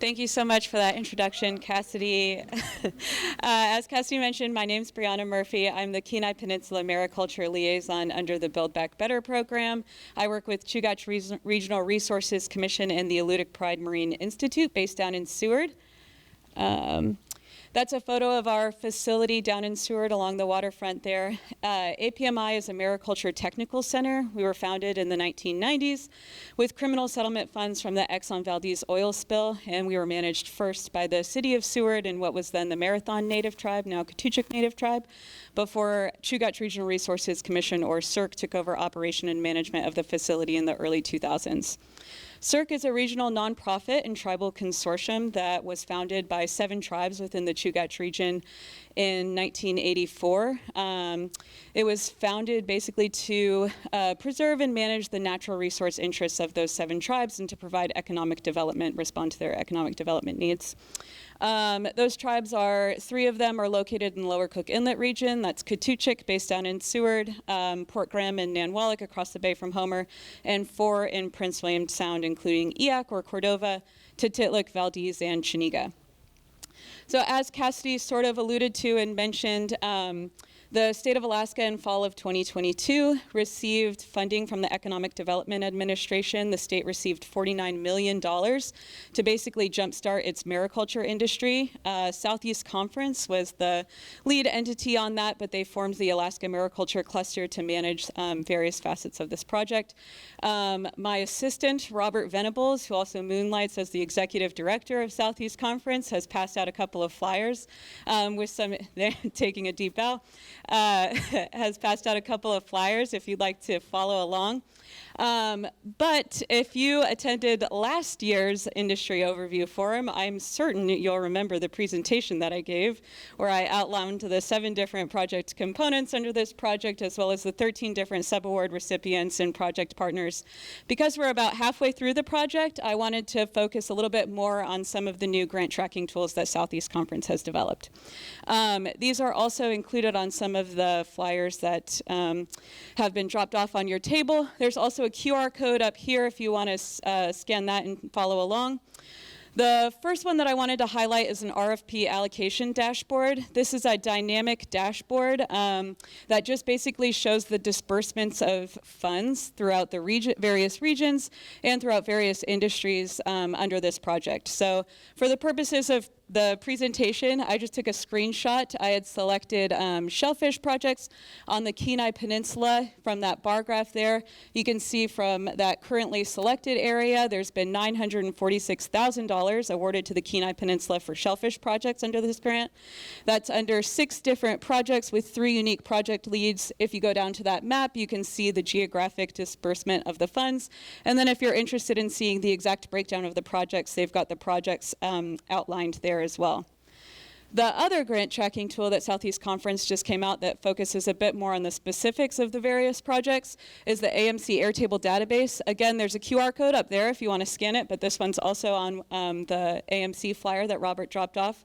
Thank you so much for that introduction, Cassidy. As Cassidy mentioned, my name's Briana Murphy. I'm the Kenai Peninsula Mariculture Liaison under the Build Back Better program. I work with Chugach Regional Resources Commission and the Alutiiq Pride Marine Institute based down in Seward. That's a photo of our facility down in Seward along the waterfront there. APMI is a Mariculture Technical Center. We were founded in the 1990s with criminal settlement funds from the Exxon Valdez oil spill, and we were managed first by the city of Seward and what was then the Marathon Native Tribe, now Chugach Native Tribe, before Chugach Regional Resources Commission, or CIRC, took over operation and management of the facility in the early 2000s. CIRC is a regional nonprofit and tribal consortium that was founded by 7 tribes within the Chugach region in 1984. It was founded basically to preserve and manage the natural resource interests of those 7 tribes and to provide economic development, respond to their economic development needs. Those tribes are, 3 of them are located in the Lower Cook Inlet region. That's Chugach, based down in Seward, Port Graham and Nanwalek across the bay from Homer, and 4 in Prince William Sound, including Eyak or Cordova, Tititlik, Valdez, and Chiniga. So as Cassidy sort of alluded to and mentioned, the state of Alaska in fall of 2022 received funding from the Economic Development Administration. The state received $49 million to basically jumpstart its mariculture industry. Southeast Conference was the lead entity on that, but they formed the Alaska Mariculture Cluster to manage various facets of this project. My assistant, Robert Venables, who also moonlights as the executive director of Southeast Conference, has passed out a couple of flyers with some, they're taking a deep bow. Has passed out a couple of flyers if you'd like to follow along. But if you attended last year's industry overview forum, I'm certain you'll remember the presentation that I gave, where I outlined the 7 different project components under this project, as well as the 13 different sub-award recipients and project partners. Because we're about halfway through the project, I wanted to focus a little bit more on some of the new grant tracking tools that Southeast Conference has developed. These are also included on some of the flyers that have been dropped off on your table. There's also a QR code up here if you want to scan that and follow along. The first one that I wanted to highlight is an RFP allocation dashboard. This is a dynamic dashboard that just basically shows the disbursements of funds throughout the various regions and throughout various industries under this project. So for the purposes of the presentation, I just took a screenshot. I had selected shellfish projects on the Kenai Peninsula from that bar graph there. You can see from that currently selected area, there's been $946,000 awarded to the Kenai Peninsula for shellfish projects under this grant. That's under 6 different projects with 3 unique project leads. If you go down to that map, you can see the geographic disbursement of the funds. And then if you're interested in seeing the exact breakdown of the projects, they've got the projects outlined there as well. The other grant tracking tool that Southeast Conference just came out that focuses a bit more on the specifics of the various projects is the AMC Airtable database. Again, there's a QR code up there if you want to scan it, but this one's also on the AMC flyer that Robert dropped off.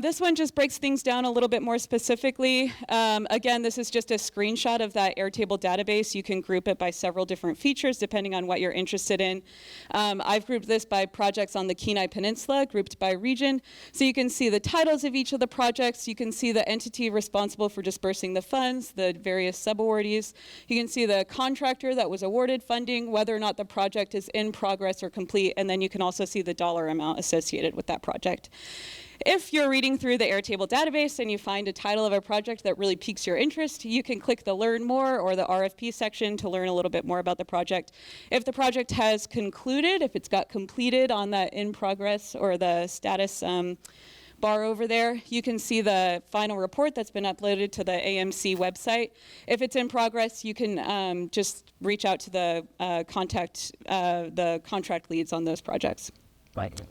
This one just breaks things down a little bit more specifically. Again, this is just a screenshot of that Airtable database. You can group it by several different features depending on what you're interested in. I've grouped this by projects on the Kenai Peninsula, grouped by region. So you can see the titles of each of the projects. You can see the entity responsible for dispersing the funds, the various subawardees. You can see the contractor that was awarded funding, whether or not the project is in progress or complete, and then you can also see the dollar amount associated with that project. If you're reading through the Airtable database and you find a title of a project that really piques your interest, you can click the Learn More or the RFP section to learn a little bit more about the project. If the project has concluded, if it's got completed on that in progress or the status bar over there, you can see the final report that's been uploaded to the AMC website. If it's in progress, you can just reach out to the contract leads on those projects. Right.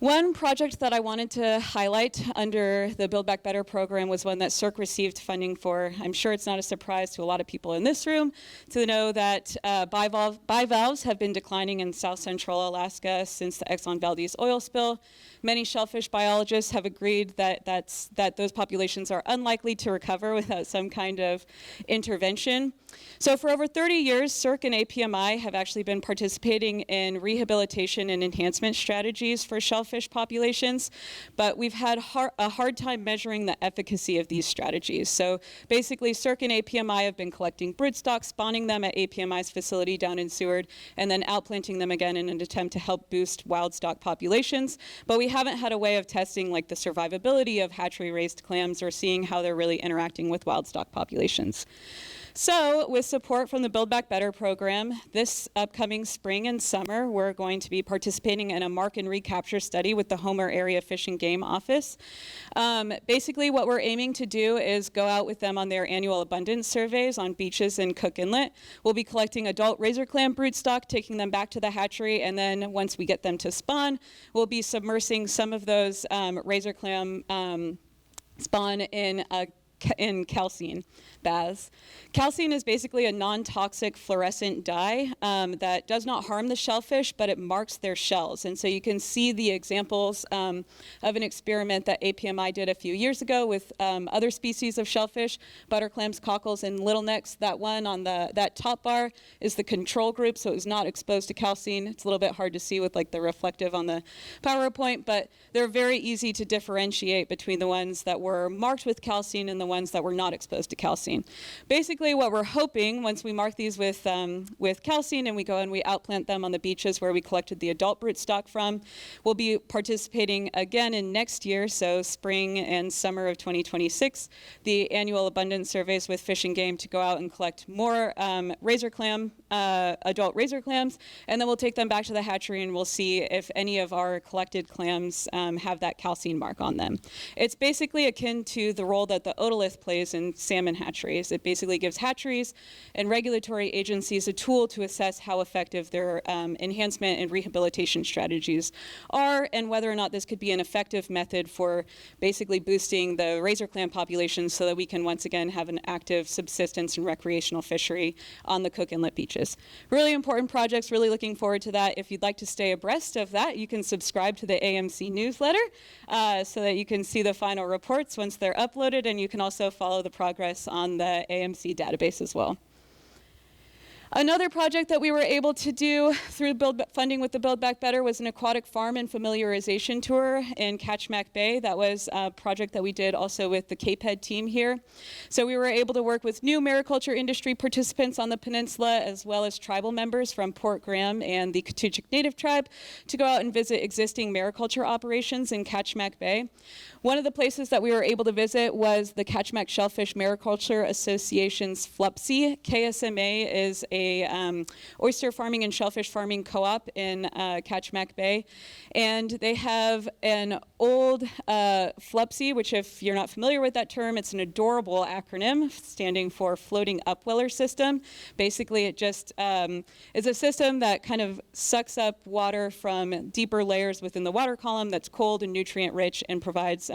One project that I wanted to highlight under the Build Back Better program was one that CERC received funding for. I'm sure it's not a surprise to a lot of people in this room to know that bivalves have been declining in South Central Alaska since the Exxon Valdez oil spill. Many shellfish biologists have agreed that those populations are unlikely to recover without some kind of intervention. So for over 30 years, CERC and APMI have actually been participating in rehabilitation and enhancement strategies for shellfish populations, but we've had a hard time measuring the efficacy of these strategies. So basically, CERC and APMI have been collecting broodstock, spawning them at APMI's facility down in Seward, and then outplanting them again in an attempt to help boost wild stock populations. But we haven't had a way of testing like the survivability of hatchery-raised clams or seeing how they're really interacting with wild stock populations. So with support from the Build Back Better program, this upcoming spring and summer, we're going to be participating in a mark and recapture study with the Homer Area Fish and Game Office. Basically, what we're aiming to do is go out with them on their annual abundance surveys on beaches in Cook Inlet. We'll be collecting adult razor clam broodstock, taking them back to the hatchery, and then once we get them to spawn, we'll be submersing some of those razor clam spawn in calcine baths. Calcine is basically a non-toxic fluorescent dye that does not harm the shellfish, but it marks their shells. And so you can see the examples of an experiment that APMI did a few years ago with other species of shellfish, butterclams, cockles, and littlenecks. That one on that top bar is the control group, so it was not exposed to calcine. It's a little bit hard to see with like the reflective on the PowerPoint, but they're very easy to differentiate between the ones that were marked with calcine and the ones that were not exposed to calcine. Basically, what we're hoping, once we mark these with calcine and we go and we outplant them on the beaches where we collected the adult broodstock from, we'll be participating again in next year, so spring and summer of 2026, the annual abundance surveys with Fish and Game to go out and collect more razor clam, adult razor clams, and then we'll take them back to the hatchery and we'll see if any of our collected clams have that calcine mark on them. It's basically akin to the role that the otolith plays in salmon hatcheries. It basically gives hatcheries and regulatory agencies a tool to assess how effective their enhancement and rehabilitation strategies are and whether or not this could be an effective method for basically boosting the razor clam population so that we can once again have an active subsistence and recreational fishery on the Cook Inlet beaches. Really important projects, really looking forward to that. If you'd like to stay abreast of that, you can subscribe to the AMC newsletter so that you can see the final reports once they're uploaded, and you can also follow the progress on the AMC database as well. Another project that we were able to do through funding with the Build Back Better was an aquatic farm and familiarization tour in Ketchimack Bay. That was a project that we did also with the KPEDD team here. So we were able to work with new mariculture industry participants on the peninsula, as well as tribal members from Port Graham and the Chugach Native Tribe, to go out and visit existing mariculture operations in Ketchimack Bay. One of the places that we were able to visit was the Ketchimack Shellfish Mariculture Association's FLUPSI. KSMA is a oyster farming and shellfish farming co-op in Ketchimack Bay. And they have an old FLUPSI, which if you're not familiar with that term, it's an adorable acronym standing for Floating Upweller System. Basically, it just is a system that kind of sucks up water from deeper layers within the water column that's cold and nutrient rich and provides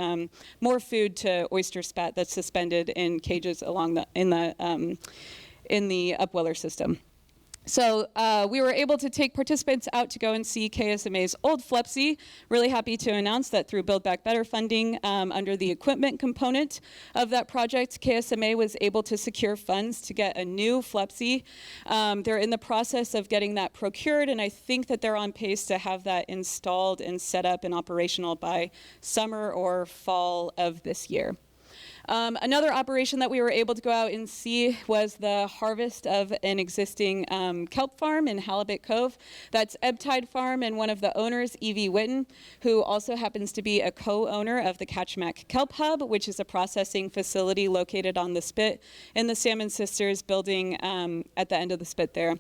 more food to oyster spat that's suspended in cages along in the upweller system. So we were able to take participants out to go and see KSMA's old FLUPSI. Really happy to announce that through Build Back Better funding under the equipment component of that project, KSMA was able to secure funds to get a new FLUPSI. They're in the process of getting that procured, and I think that they're on pace to have that installed and set up and operational by summer or fall of this year. Another operation that we were able to go out and see was the harvest of an existing kelp farm in Halibut Cove. That's Ebb Tide Farm, and one of the owners, Evie Witten, who also happens to be a co-owner of the Ketchimack Kelp Hub, which is a processing facility located on the spit in the Salmon Sisters building at the end of the spit there.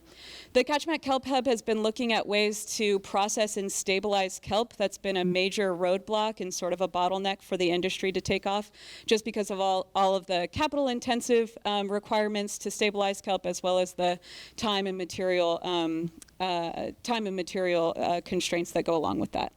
The Ketchimack Kelp Hub has been looking at ways to process and stabilize kelp. That's been a major roadblock and sort of a bottleneck for the industry to take off, just because of all of the capital-intensive requirements to stabilize kelp, as well as the time and material constraints that go along with that.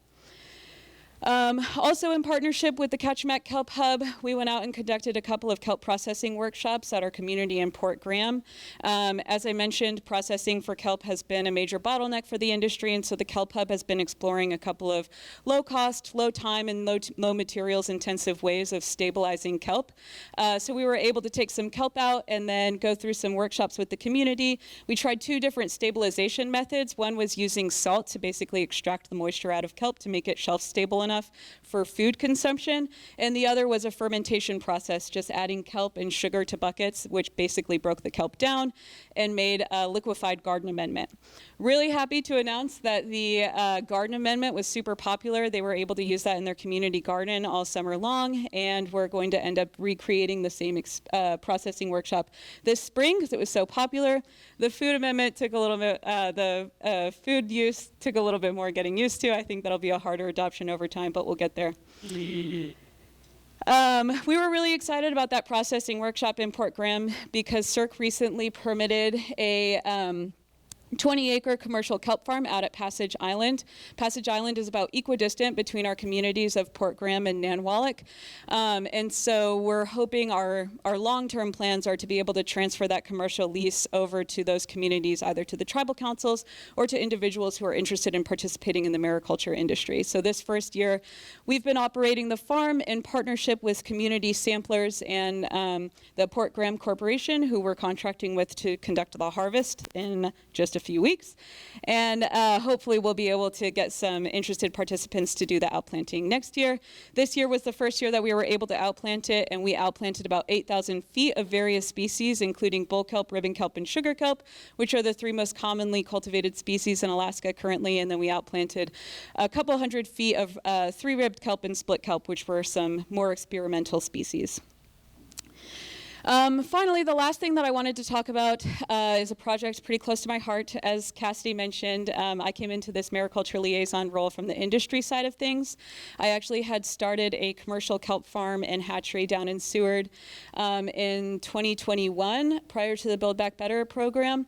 Also in partnership with the Chugach Kelp Hub, we went out and conducted a couple of kelp processing workshops at our community in Port Graham. As I mentioned, processing for kelp has been a major bottleneck for the industry, and so the Kelp Hub has been exploring a couple of low cost, low time, and low materials intensive ways of stabilizing kelp. So we were able to take some kelp out and then go through some workshops with the community. We tried 2 different stabilization methods. One was using salt to basically extract the moisture out of kelp to make it shelf stable enough for food consumption, and the other was a fermentation process, just adding kelp and sugar to buckets, which basically broke the kelp down and made a liquefied garden amendment. Really happy to announce that the garden amendment was super popular. They were able to use that in their community garden all summer long, and we're going to end up recreating the same processing workshop this spring because it was so popular. The food amendment took a little bit, food use took a little bit more getting used to. I think that'll be a harder adoption over time, but we'll get there. We were really excited about that processing workshop in Port Graham because CERC recently permitted a 20-acre commercial kelp farm out at Passage Island. Passage Island is about equidistant between our communities of Port Graham and Nanwalek. And so we're hoping our long-term plans are to be able to transfer that commercial lease over to those communities, either to the tribal councils or to individuals who are interested in participating in the mariculture industry. So this first year, we've been operating the farm in partnership with community samplers and the Port Graham Corporation, who we're contracting with to conduct the harvest in just a few weeks, and hopefully we'll be able to get some interested participants to do the outplanting next year. This year was the first year that we were able to outplant it, and we outplanted about 8,000 feet of various species, including bull kelp, ribbon kelp, and sugar kelp, which are the 3 most commonly cultivated species in Alaska currently, and then we outplanted a couple hundred feet of 3-ribbed kelp and split kelp, which were some more experimental species. Finally, the last thing that I wanted to talk about is a project pretty close to my heart. As Cassidy mentioned, I came into this Mariculture Liaison role from the industry side of things. I actually had started a commercial kelp farm and hatchery down in Seward in 2021 prior to the Build Back Better program.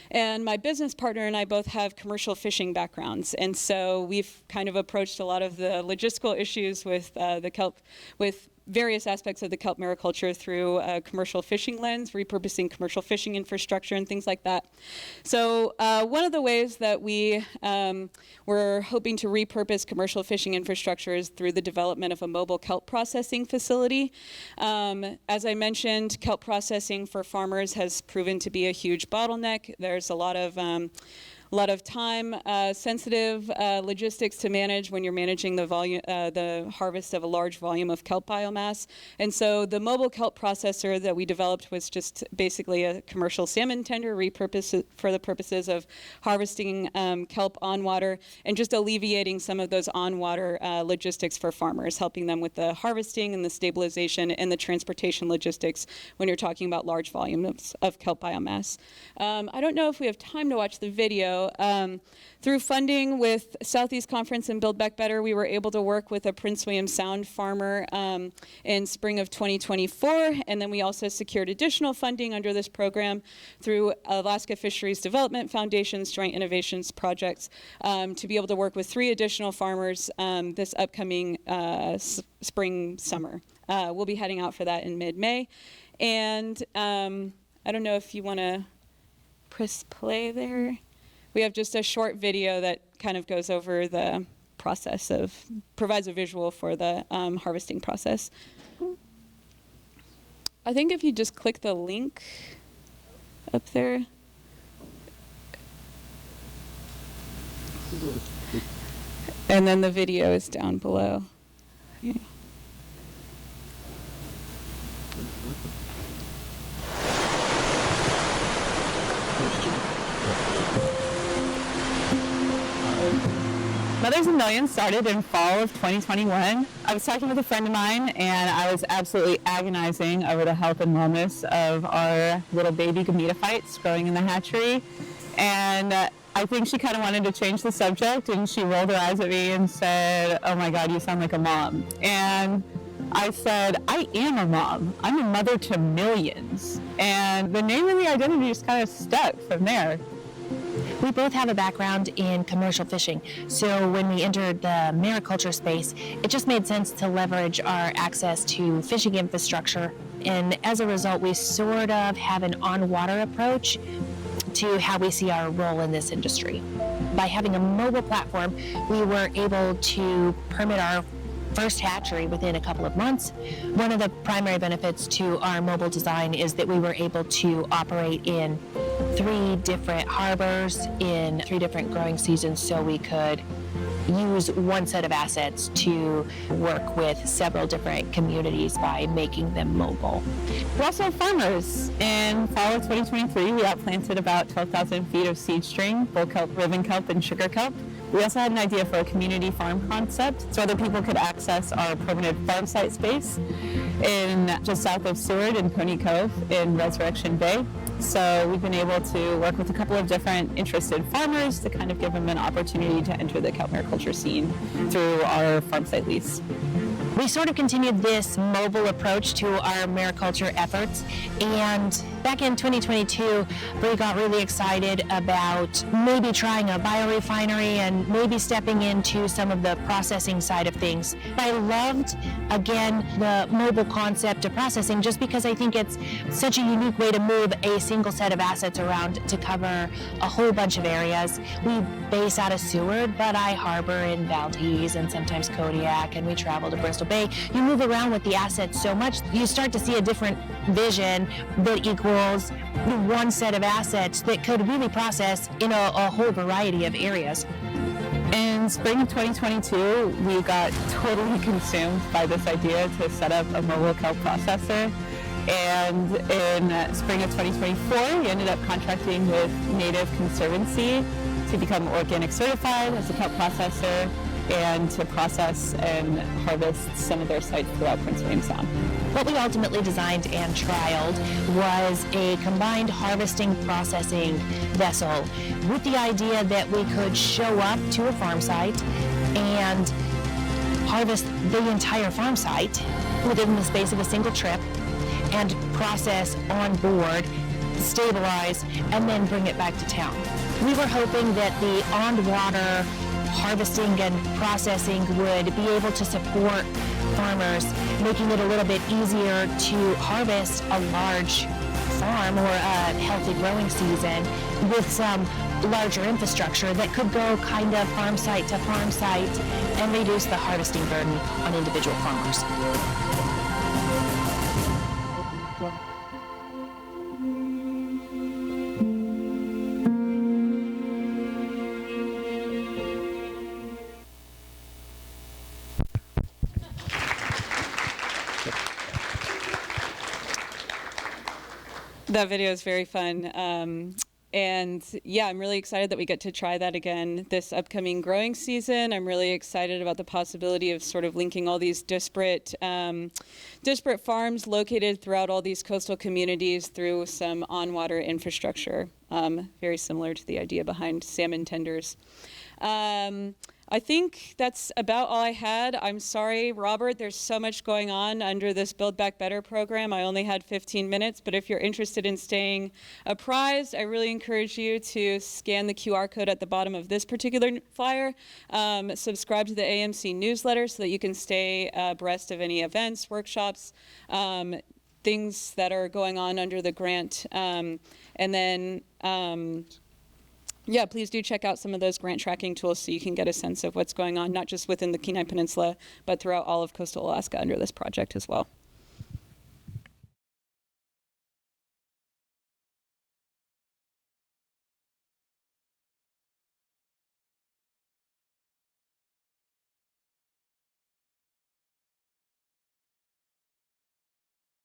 And my business partner and I both have commercial fishing backgrounds. And so we've kind of approached a lot of the logistical issues with the kelp, with various aspects of the kelp mariculture through a commercial fishing lens, repurposing commercial fishing infrastructure and things like that. So one of the ways that we were hoping to repurpose commercial fishing infrastructure is through the development of a mobile kelp processing facility. As I mentioned, kelp processing for farmers has proven to be a huge bottleneck. There's a lot of time sensitive logistics to manage when you're managing the volume, the harvest of a large volume of kelp biomass. And so the mobile kelp processor that we developed was just basically a commercial salmon tender repurposed for the purposes of harvesting kelp on water and just alleviating some of those on water logistics for farmers, helping them with the harvesting and the stabilization and the transportation logistics when you're talking about large volumes of kelp biomass. I don't know if we have time to watch the video. Through funding with Southeast Conference and Build Back Better, we were able to work with a Prince William Sound farmer in spring of 2024, and then we also secured additional funding under this program through Alaska Fisheries Development Foundation's Joint Innovations Projects to be able to work with 3 additional farmers this upcoming spring, summer. We'll be heading out for that in mid-May, and I don't know if you want to press play there. We have just a short video that kind of goes over the process provides a visual for the harvesting process. I think if you just click the link up there. And then the video is down below. Yeah. Mothers in Millions started in fall of 2021. I was talking with a friend of mine, and I was absolutely agonizing over the health and wellness of our little baby gametophytes growing in the hatchery. And I think she kind of wanted to change the subject, and she rolled her eyes at me and said, "Oh my God, you sound like a mom." And I said, "I am a mom. I'm a mother to millions." And the name and the identity just kind of stuck from there. We both have a background in commercial fishing, so when we entered the mariculture space, it just made sense to leverage our access to fishing infrastructure, and as a result, we sort of have an on-water approach to how we see our role in this industry. By having a mobile platform, we were able to permit our first hatchery within a couple of months. One of the primary benefits to our mobile design is that we were able to operate in 3 different harbors in 3 different growing seasons, so we could use one set of assets to work with several different communities by making them mobile. We're also farmers. In fall of 2023, we outplanted about 12,000 feet of seed string, bull kelp, ribbon kelp, and sugar kelp. We also had an idea for a community farm concept so other people could access our permanent farm site space in just south of Seward in Pony Cove in Resurrection Bay. So we've been able to work with a couple of different interested farmers to kind of give them an opportunity to enter the kelp mariculture scene through our farm site lease. We sort of continued this mobile approach to our mariculture efforts, and back in 2022, we got really excited about maybe trying a biorefinery and maybe stepping into some of the processing side of things. I loved, again, the mobile concept of processing just because I think it's such a unique way to move a single set of assets around to cover a whole bunch of areas. We base out of Seward, but I harbor in Valdez and sometimes Kodiak, and we travel to Bristol Bay. You move around with the assets so much, you start to see a different vision that equals one set of assets that could really process in a whole variety of areas. In spring of 2022, we got totally consumed by this idea to set up a mobile kelp processor. And in spring of 2024, we ended up contracting with Native Conservancy to become organic certified as a kelp processor and to process and harvest some of their sites throughout Prince William Sound. What we ultimately designed and trialed was a combined harvesting processing vessel with the idea that we could show up to a farm site and harvest the entire farm site within the space of a single trip and process on board, stabilize, and then bring it back to town. We were hoping that the on-water harvesting and processing would be able to support farmers, making it a little bit easier to harvest a large farm or a healthy growing season with some larger infrastructure that could go kind of farm site to farm site and reduce the harvesting burden on individual farmers. That video is very fun. And yeah, I'm really excited that we get to try that again this upcoming growing season. I'm really excited about the possibility of sort of linking all these disparate farms located throughout all these coastal communities through some on-water infrastructure, very similar to the idea behind salmon tenders. I think that's about all I had. I'm sorry, Robert, there's so much going on under this Build Back Better program. I only had 15 minutes, but if you're interested in staying apprised, I really encourage you to scan the QR code at the bottom of this particular flyer, subscribe to the AMC newsletter so that you can stay abreast of any events, workshops, things that are going on under the grant, and then yeah, please do check out some of those grant tracking tools so you can get a sense of what's going on, not just within the Kenai Peninsula, but throughout all of coastal Alaska under this project as well.